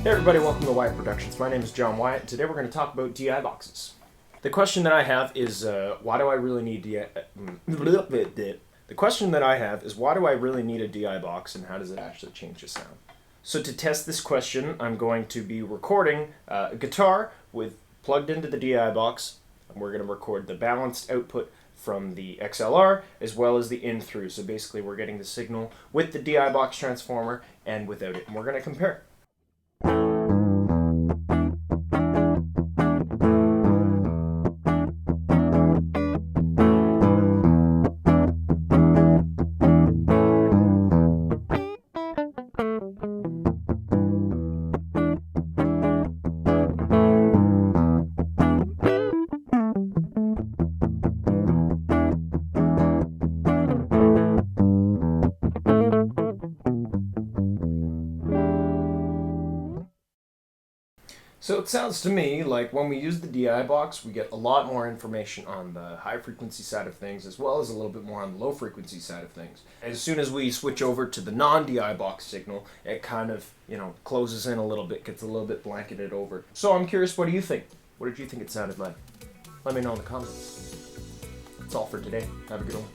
Hey everybody, welcome to Wyatt Productions. My name is John Wyatt, and today we're going to talk about DI boxes. The question that I have is, why do I really need DI... The question that I have is, why do I really need a DI box, and how does it actually change the sound? So to test this question, I'm going to be recording a guitar plugged into the DI box, and we're going to record the balanced output from the XLR as well as the in-thru. So basically we're getting the signal with the DI box transformer and without it, and we're going to compare it. So it sounds to me like when we use the DI box, we get a lot more information on the high frequency side of things, as well as a little bit more on the low frequency side of things. As soon as we switch over to the non-DI box signal, it kind of, closes in a little bit, gets a little bit blanketed over. So I'm curious, what do you think? What did you think it sounded like? Let me know in the comments. That's all for today. Have a good one.